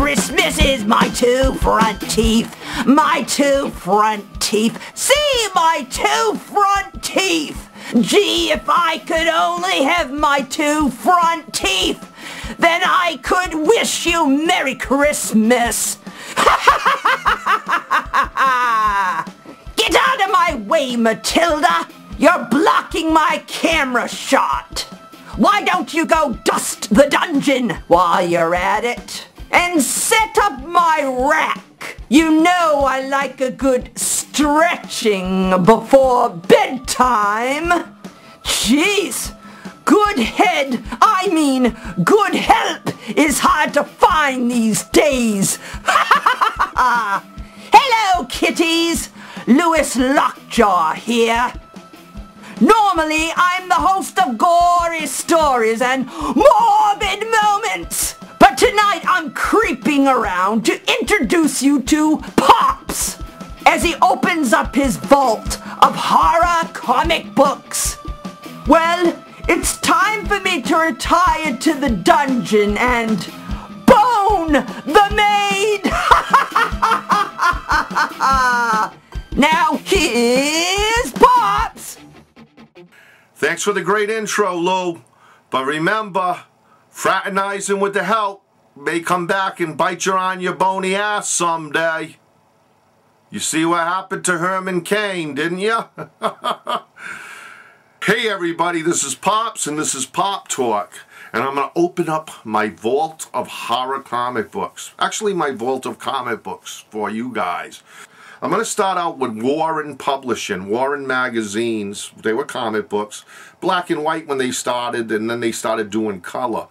Christmas is my two front teeth. My two front teeth. See my two front teeth. Gee, if I could only have my two front teeth, then I could wish you Merry Christmas. Get out of my way, Matilda. You're blocking my camera shot. Why don't you go dust the dungeon while you're at it? And set up my rack. You know I like a good stretching before bedtime. Jeez, good head, I mean good help is hard to find these days. Hello, kitties. Louis Lockjaw here. Normally, I'm the host of gory stories and morbid moments. But tonight, I'm creeping around to introduce you to Pops as he opens up his vault of horror comic books. Well, it's time for me to retire to the dungeon and bone the maid. Now, here's Pops. Thanks for the great intro, Lou. But remember, fraternizing with the help may come back and bite you on your bony ass someday. You see what happened to Herman Cain, didn't you? Hey everybody, this is Pops and this is Pop Talk. And I'm going to open up my vault of horror comic books. Actually, my vault of comic books for you guys. I'm going to start out with Warren Publishing, Warren Magazines. They were comic books. Black and white when they started, and then they started doing color.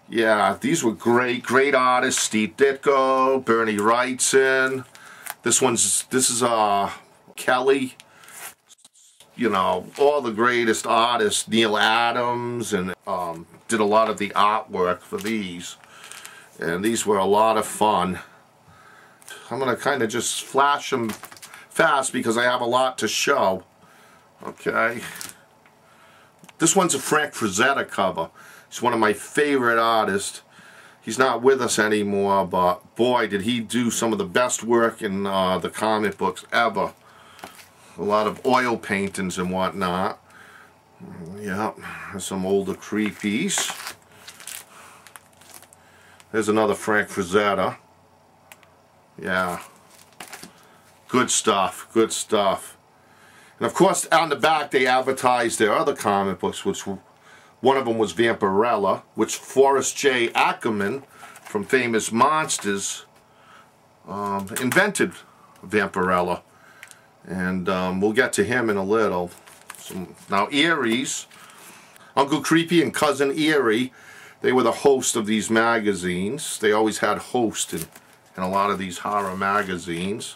Yeah, these were great artists. Steve Ditko, Bernie Wrightson. This is Kelly. You know, all the greatest artists. Neil Adams, and did a lot of the artwork for these. And these were a lot of fun. I'm going to kind of just flash them fast because I have a lot to show. Okay. This one's a Frank Frazetta cover. He's one of my favorite artists. He's not with us anymore, but boy, did he do some of the best work in the comic books ever. A lot of oil paintings and whatnot. Yeah, some older creepies. There's another Frank Frazetta. Yeah, good stuff, good stuff. And of course, on the back they advertised their other comic books, which one of them was Vampirella, which Forrest J. Ackerman from Famous Monsters invented Vampirella. And we'll get to him in a little. Now Eerie's, Uncle Creepy and Cousin Eerie, they were the host of these magazines. They always had hosts in a lot of these horror magazines.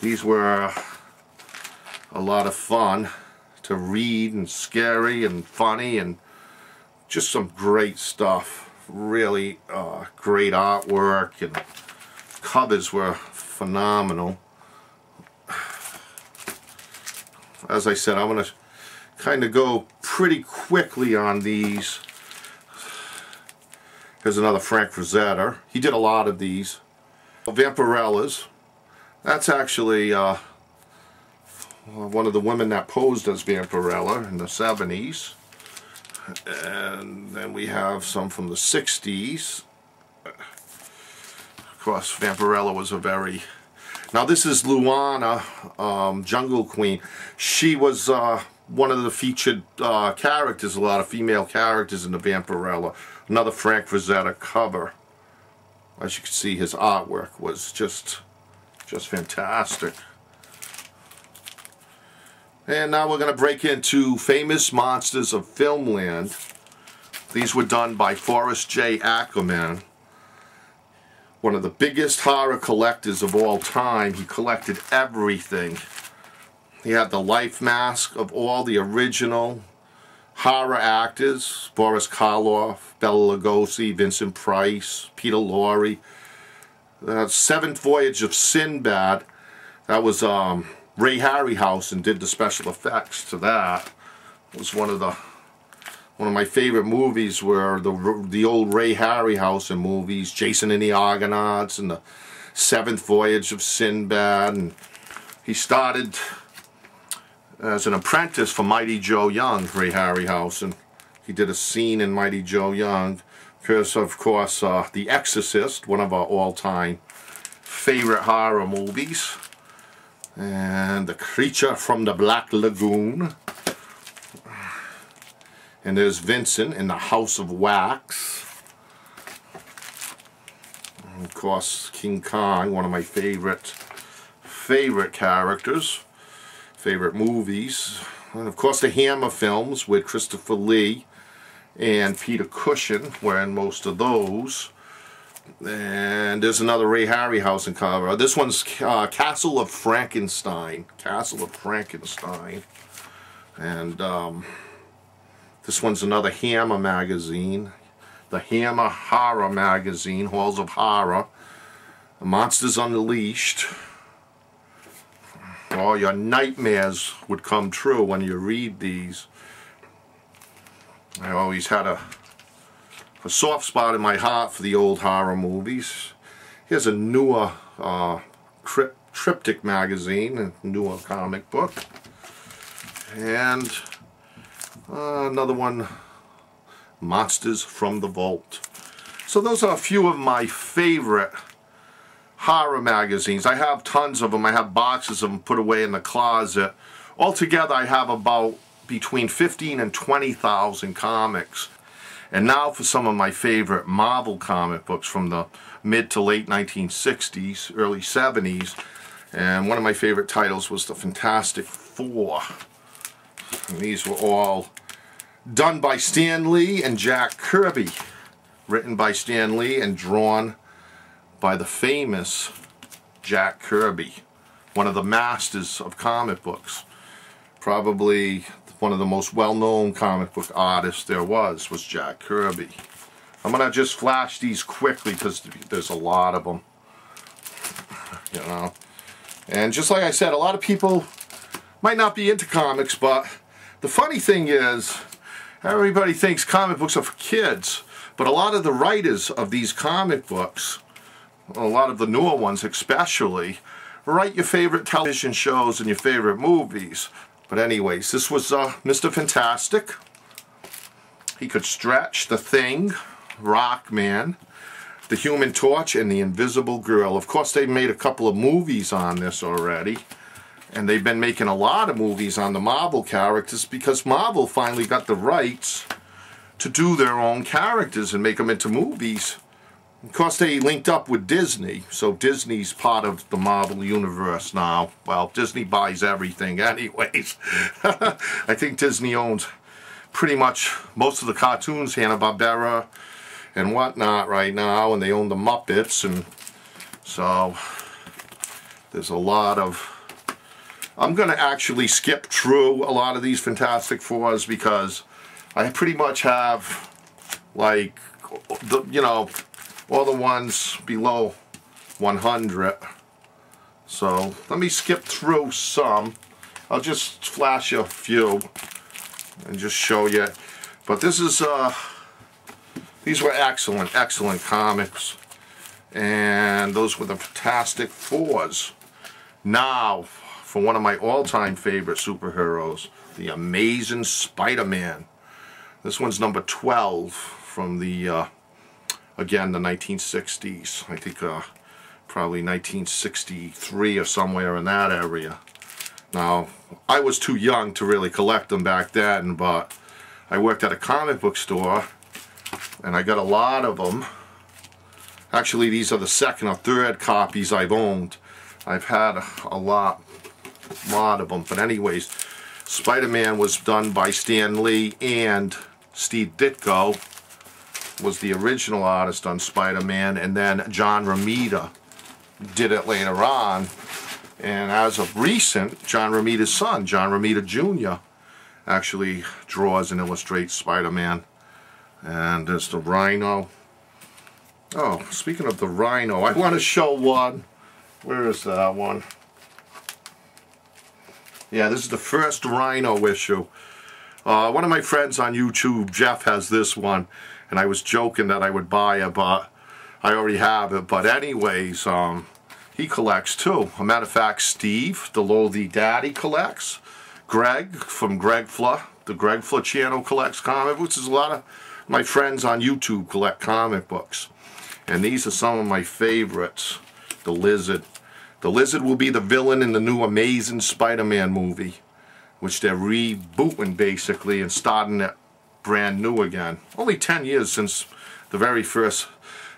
These were a lot of fun to read and scary and funny and just some great stuff. Really great artwork, and covers were phenomenal. As I said, I'm going to kind of go pretty quickly on these. Here's another Frank Frazetta. He did a lot of these. Vampirellas. That's actually one of the women that posed as Vampirella in the 70s. And then we have some from the 60s. Of course, Vampirella was a very... Now this is Luana, Jungle Queen. She was one of the featured characters, a lot of female characters in the Vampirella. Another Frank Frazetta cover. As you can see, his artwork was just fantastic. And now we're going to break into Famous Monsters of Filmland. These were done by Forrest J. Ackerman, one of the biggest horror collectors of all time. He collected everything. He had the life mask of all the original horror actors: Boris Karloff, Bela Lugosi, Vincent Price, Peter Lorre. Seventh Voyage of Sinbad. That was Ray Harryhausen did the special effects to that. It was one of One of my favorite movies were the old Ray Harryhausen movies, Jason and the Argonauts and the Seventh Voyage of Sinbad. And he started as an apprentice for Mighty Joe Young, Ray Harryhausen. He did a scene in Mighty Joe Young. Because, of course, The Exorcist, one of our all-time favorite horror movies. And The Creature from the Black Lagoon. And there's Vincent in The House of Wax. And of course, King Kong, one of my favorite characters, favorite movies. And of course, the Hammer films with Christopher Lee and Peter Cushing were in most of those. And there's another Ray Harryhausen cover. This one's Castle of Frankenstein. Castle of Frankenstein. And this one's another Hammer magazine. The Hammer Horror magazine, Halls of Horror. Monsters Unleashed. All your nightmares would come true when you read these. I always had a soft spot in my heart for the old horror movies. Here's a newer Triptych magazine, a newer comic book. And another one, Monsters from the Vault. So those are a few of my favorite horror magazines. I have tons of them. I have boxes of them put away in the closet. Altogether, I have about between 15 and 20,000 comics. And now for some of my favorite Marvel comic books from the mid to late 1960s, early 70s. And one of my favorite titles was the Fantastic Four. And these were all done by Stan Lee and Jack Kirby. Written by Stan Lee and drawn by the famous Jack Kirby. One of the masters of comic books. Probably one of the most well-known comic book artists there was Jack Kirby. I'm going to just flash these quickly because there's a lot of them. You know. And just like I said, a lot of people might not be into comics, but the funny thing is, everybody thinks comic books are for kids, but a lot of the writers of these comic books, a lot of the newer ones especially, write your favorite television shows and your favorite movies. But anyways, this was Mr. Fantastic. He could stretch, The Thing, Rockman, The Human Torch, and The Invisible Girl. Of course, they made a couple of movies on this already. And they've been making a lot of movies on the Marvel characters because Marvel finally got the rights to do their own characters and make them into movies. Of course, they linked up with Disney, so Disney's part of the Marvel universe now. Well, Disney buys everything anyways. I think Disney owns pretty much most of the cartoons, Hanna-Barbera and whatnot right now, and they own the Muppets, and so there's a lot of... I'm going to actually skip through a lot of these Fantastic Fours because I pretty much have, like, you know, all the ones below 100. So let me skip through some. I'll just flash a few and just show you. But this is these were excellent comics, and those were the Fantastic Fours. Now for one of my all-time favorite superheroes, the Amazing Spider-Man. This one's number 12 from the again, the 1960s. I think probably 1963 or somewhere in that area. Now, I was too young to really collect them back then, but I worked at a comic book store and I got a lot of them. Actually, these are the second or third copies I've owned. I've had a lot of them. But anyways, Spider-Man was done by Stan Lee, and Steve Ditko was the original artist on Spider-Man, and then John Romita did it later on. And as of recent, John Romita's son, John Romita Jr., actually draws and illustrates Spider-Man. And there's the Rhino. Oh, speaking of the Rhino, I want to show one. Where is that one? Yeah, this is the first Rhino issue. One of my friends on YouTube, Jeff, has this one, and I was joking that I would buy it, but I already have it. But anyways, he collects too. A matter of fact, Steve, the Lowly Daddy, collects. Greg from Greg Fla, the Greg Fla channel, collects comic books. There's a lot of my friends on YouTube collect comic books. And these are some of my favorites. The Lizard. The Lizard will be the villain in the new Amazing Spider-Man movie, which they're rebooting basically and starting it brand new again. Only 10 years since the very first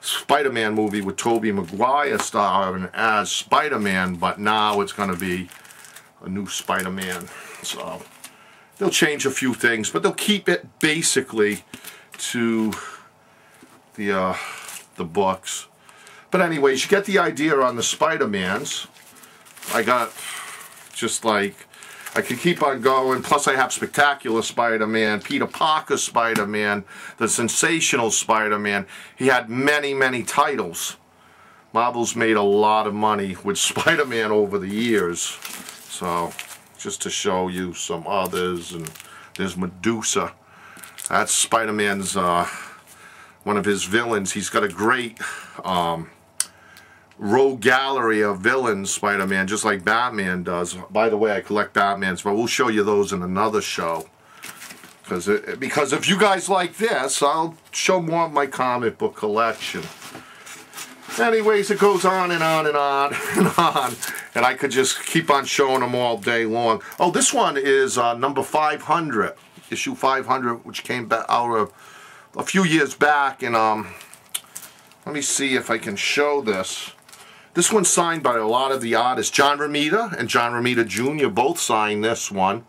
Spider-Man movie with Tobey Maguire starring as Spider-Man, but now it's going to be a new Spider-Man. So they'll change a few things, but they'll keep it basically to the books. But anyways, you get the idea on the Spider-Mans. I got just like, I could keep on going. Plus I have Spectacular Spider-Man, Peter Parker Spider-Man, the Sensational Spider-Man. He had many, many titles. Marvel's made a lot of money with Spider-Man over the years. So, just to show you some others. And there's Medusa. That's Spider-Man's, one of his villains. He's got a great rogue gallery of villains, Spider-Man, just like Batman does. By the way, I collect Batmans, but we'll show you those in another show. Because if you guys like this, I'll show more of my comic book collection. Anyways, it goes on and on and on and on. And I could just keep on showing them all day long. Oh, this one is number 500. Issue 500, which came back out a few years back. And let me see if I can show this. This one's signed by a lot of the artists. John Romita and John Romita Jr. both signed this one.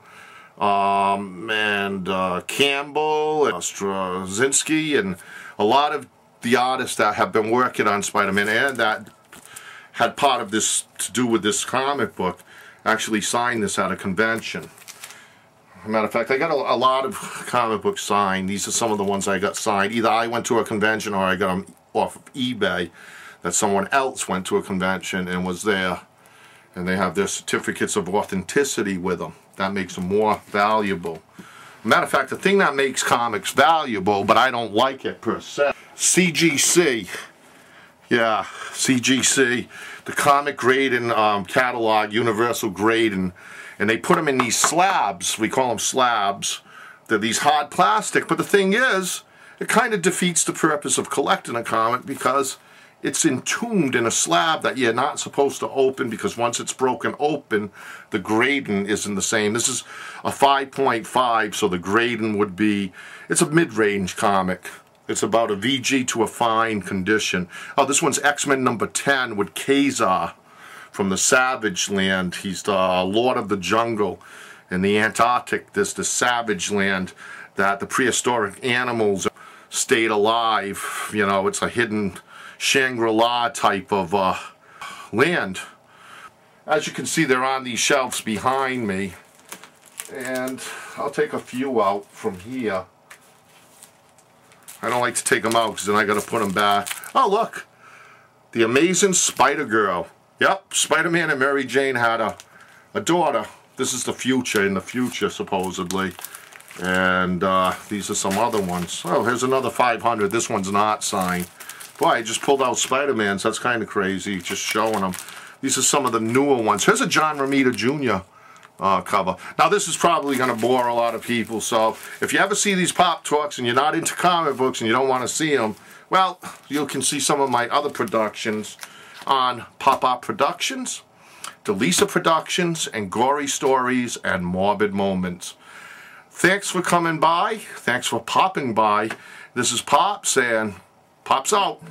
And Campbell, and Straczynski, and a lot of the artists that have been working on Spider-Man and that had part of this to do with this comic book actually signed this at a convention. As a matter of fact, I got a lot of comic books signed. These are some of the ones I got signed. Either I went to a convention or I got them off of eBay, that someone else went to a convention and was there. And they have their certificates of authenticity with them. That makes them more valuable. As a matter of fact, the thing that makes comics valuable, but I don't like it per se, CGC. Yeah, CGC. The comic grading catalog, universal grading. And they put them in these slabs. We call them slabs. They're these hard plastic. But the thing is, it kind of defeats the purpose of collecting a comic because it's entombed in a slab that you're not supposed to open, because once it's broken open, the grading isn't the same. This is a 5.5, so the grading would be, it's a mid-range comic. It's about a VG to a fine condition. Oh, this one's X-Men number 10 with Kazar from the Savage Land. He's the Lord of the Jungle. In the Antarctic, there's the Savage Land that the prehistoric animals stayed alive. You know, it's a hidden Shangri-La type of land. As you can see, they're on these shelves behind me. And I'll take a few out from here. I don't like to take them out because then I got to put them back. Oh, look. The Amazing Spider-Girl. Yep, Spider-Man and Mary Jane had a daughter. This is the future, in the future, supposedly. And these are some other ones. Oh, here's another 500. This one's not signed. Boy, I just pulled out Spider-Mans. That's kind of crazy, just showing them. These are some of the newer ones. Here's a John Romita Jr. Cover. Now, this is probably going to bore a lot of people, so if you ever see these Pop Talks and you're not into comic books and you don't want to see them, well, you can see some of my other productions on Pop-Up Productions, Delisa Productions, and Gory Stories and Morbid Moments. Thanks for coming by. Thanks for popping by. This is Pops, and Pops out.